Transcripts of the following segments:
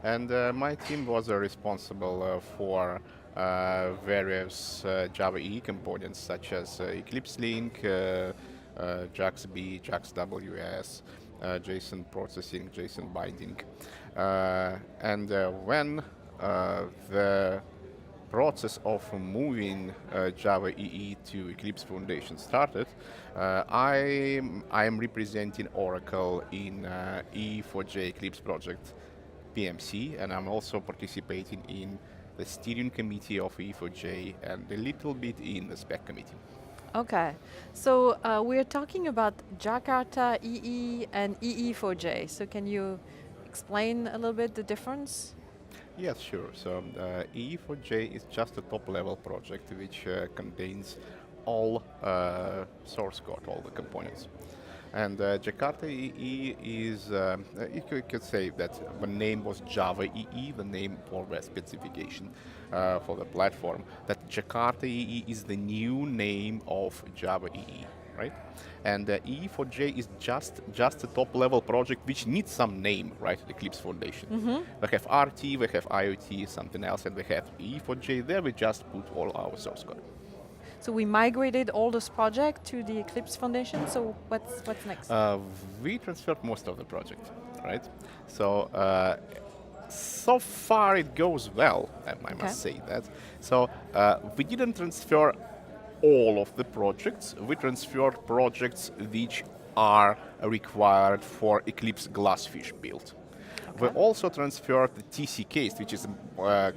And my team was responsible for various Java EE components such as Eclipse Link, JAX-B, JAX-WS, JSON processing, JSON binding. And when the process of moving Java EE to Eclipse Foundation started, I am representing Oracle in E4J Eclipse project PMC, and I'm also participating in the steering committee of E4J and a little bit in the spec committee. Okay, so we're talking about Jakarta EE and EE4J. So can you explain a little bit the difference? Yes, sure. So E4J is just a top-level project which contains all source code, all the components. And Jakarta EE is, you could say that the name was Java EE, the name for the specification for the platform, that Jakarta EE is the new name of Java EE, right? And E4J is just a top-level project which needs some name, right? The Eclipse Foundation. We have RT, we have IoT, something else, and we have E4J. There we just put all our source code. So we migrated all this project to the Eclipse Foundation. So what's next? We transferred most of the project, right? So so far it goes well, I must say that. So we didn't transfer all of the projects. We transferred projects which are required for Eclipse Glassfish build. We also transferred the TCKs, which is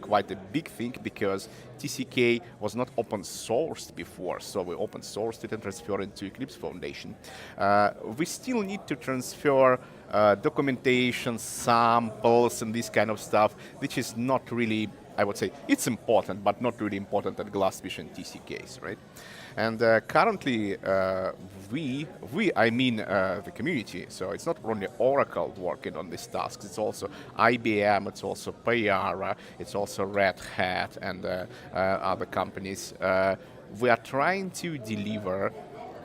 quite a big thing because TCK was not open sourced before, so we open sourced it and transferred it to Eclipse Foundation. We still need to transfer documentation, samples, and this kind of stuff, which is not really, I would say, it's important, but not really important at Glassfish and TCKs, right? And currently, I mean the community, so it's not only Oracle working on these tasks, it's also IBM, it's also Payara, it's also Red Hat and other companies. We are trying to deliver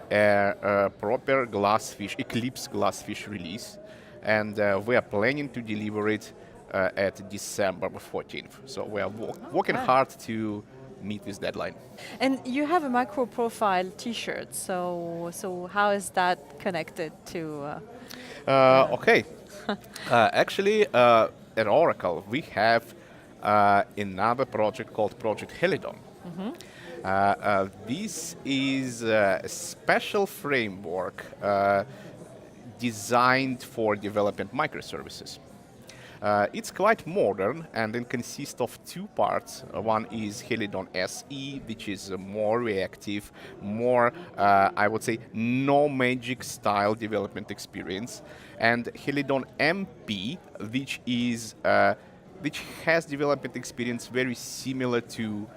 a proper Glassfish, Eclipse Glassfish release, and we are planning to deliver it at December 14th. So we are working hard to meet this deadline. And you have a MicroProfile T-shirt. So how is that connected to? Okay. Actually, at Oracle, we have another project called Project Helidon. This is a special framework designed for development microservices. It's quite modern and it consists of two parts. One is Helidon SE, which is a more reactive, more, I would say, no magic style development experience. And Helidon MP, which has development experience very similar to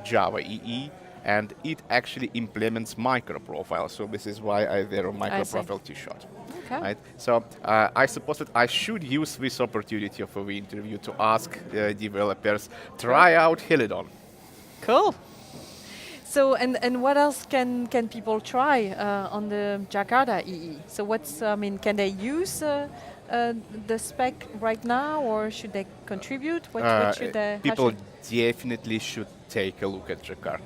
Java EE, and it actually implements MicroProfile. So this is why I wear a MicroProfile T-shirt. Okay. Right? So I suppose that I should use this opportunity of the interview to ask developers, try out Helidon. Cool. So and what else can people try on the Jakarta EE? So can they use the spec right now, or should they contribute? What should they? People definitely should take a look at Jakarta.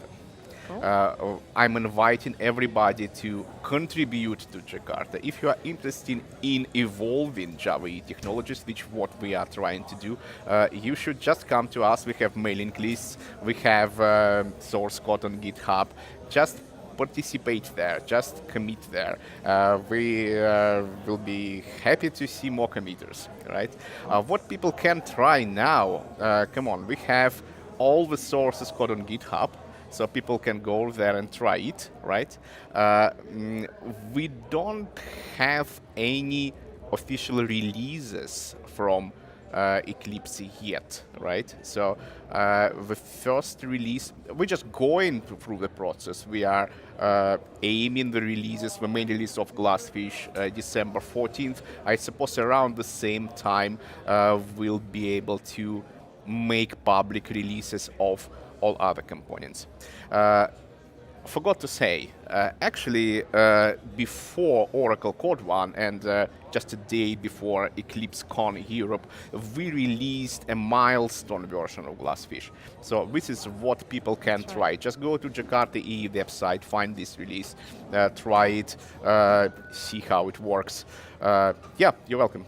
Cool. I'm inviting everybody to contribute to Jakarta. If you are interested in evolving Java EE technologies, which what we are trying to do, you should just come to us. We have mailing lists, we have source code on GitHub. Just participate there, just commit there. We will be happy to see more committers, right? What people can try now, come on, we have all the sources code on GitHub, so people can go there and try it, right? We don't have any official releases from Eclipse yet, right? So the first release, we're just going through the process. We are aiming the releases, the main release of Glassfish, December 14th. I suppose around the same time we'll be able to make public releases of all other components. forgot to say, actually, before Oracle Code 1 and just a day before Eclipse Con Europe, we released a milestone version of Glassfish. So this is what people can try. Just go to Jakarta EE website, find this release, try it, see how it works. Yeah, you're welcome.